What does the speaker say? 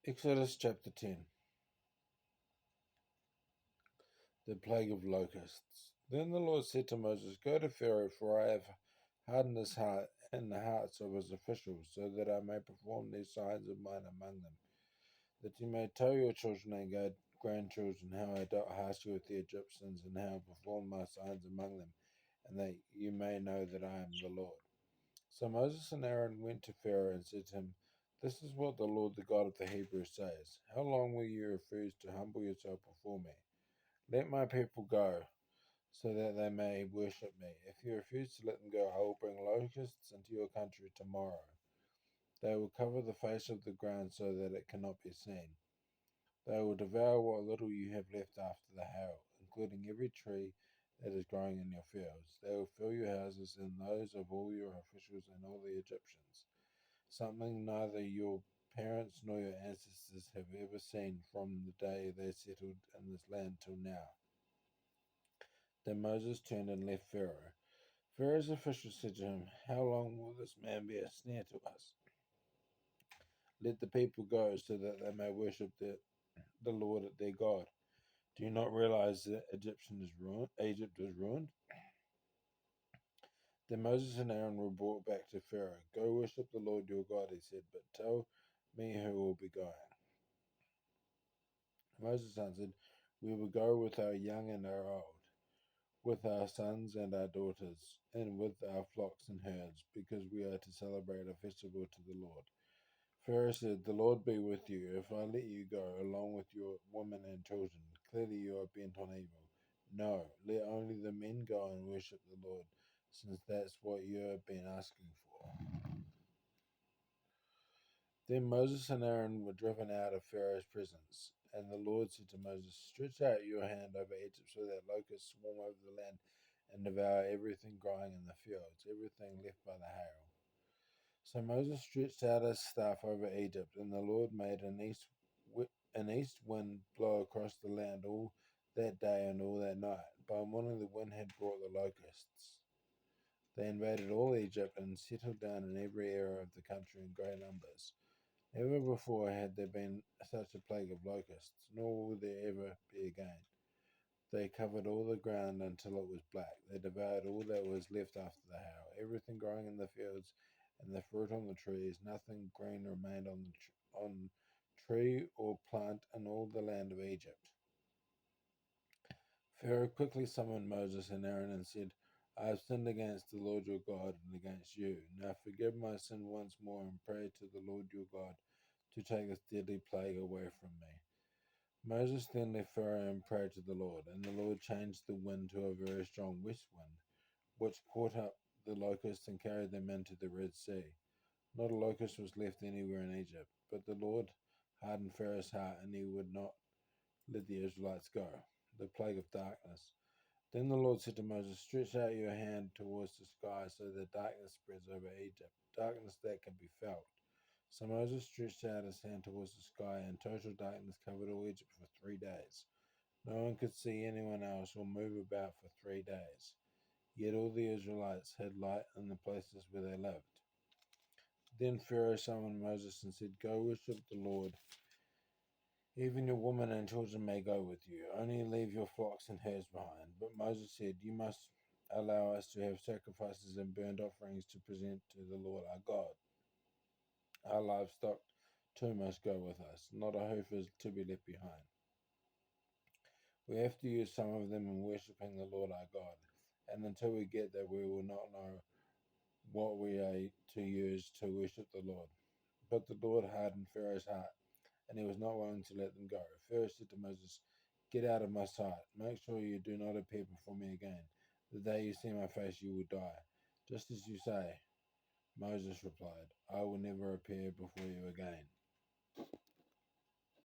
Exodus chapter 10. The plague of locusts. Then the Lord said to Moses, Go to Pharaoh, for I have hardened his heart and the hearts of his officials, so that I may perform these signs of mine among them, that you may tell your children and grandchildren how I dealt harshly with the Egyptians, and how I performed my signs among them, and that you may know that I am the Lord. So Moses and Aaron went to Pharaoh and said to him, This is what the Lord, the God of the Hebrews, says. How long will you refuse to humble yourself before me? Let my people go, so that they may worship me. If you refuse to let them go, I will bring locusts into your country tomorrow. They will cover the face of the ground so that it cannot be seen. They will devour what little you have left after the hail, including every tree that is growing in your fields. They will fill your houses and those of all your officials and all the Egyptians, something neither your parents nor your ancestors have ever seen from the day they settled in this land till now. Then Moses turned and left Pharaoh. Pharaoh's officials said to him, How long will this man be a snare to us? Let the people go, so that they may worship the Lord their God. Do you not realize that Egypt is ruined? Then Moses and Aaron were brought back to Pharaoh. Go worship the Lord your God, he said, but tell me who will be going. Moses answered, We will go with our young and our old, with our sons and our daughters, and with our flocks and herds, because we are to celebrate a festival to the Lord. Pharaoh said, The Lord be with you, if I let you go, along with your women and children. Clearly you are bent on evil. No, let only the men go and worship the Lord, since that's what you have been asking for. Then Moses and Aaron were driven out of Pharaoh's presence, and the Lord said to Moses, Stretch out your hand over Egypt, so that locusts swarm over the land and devour everything growing in the fields, everything left by the hail. So Moses stretched out his staff over Egypt, and the Lord made an east wind blow across the land all that day and all that night. By morning the wind had brought the locusts. They invaded all Egypt and settled down in every area of the country in great numbers. Never before had there been such a plague of locusts, nor will there ever be again. They covered all the ground until it was black. They devoured all that was left after the hail, everything growing in the fields and the fruit on the trees. Nothing green remained on tree or plant in all the land of Egypt. Pharaoh quickly summoned Moses and Aaron and said, I have sinned against the Lord your God and against you. Now forgive my sin once more and pray to the Lord your God to take this deadly plague away from me. Moses then left Pharaoh and prayed to the Lord, and the Lord changed the wind to a very strong west wind, which caught up the locusts and carried them into the Red Sea. Not a locust was left anywhere in Egypt, but the Lord hardened Pharaoh's heart, and he would not let the Israelites go. The plague of darkness. Then the Lord said to Moses, Stretch out your hand towards the sky, so that darkness spreads over Egypt, darkness that can be felt. So Moses stretched out his hand towards the sky, and total darkness covered all Egypt for 3 days. No one could see anyone else or move about for 3 days. Yet all the Israelites had light in the places where they lived. Then Pharaoh summoned Moses and said, Go worship the Lord. Even your women and children may go with you. Only leave your flocks and herds behind. But Moses said, You must allow us to have sacrifices and burnt offerings to present to the Lord our God. Our livestock too must go with us. Not a hoof is to be left behind. We have to use some of them in worshipping the Lord our God. And until we get there, we will not know what we are to use to worship the Lord. But the Lord hardened Pharaoh's heart, and he was not willing to let them go. Pharaoh said to Moses, Get out of my sight. Make sure you do not appear before me again. The day you see my face, you will die. Just as you say. Moses replied, I will never appear before you again.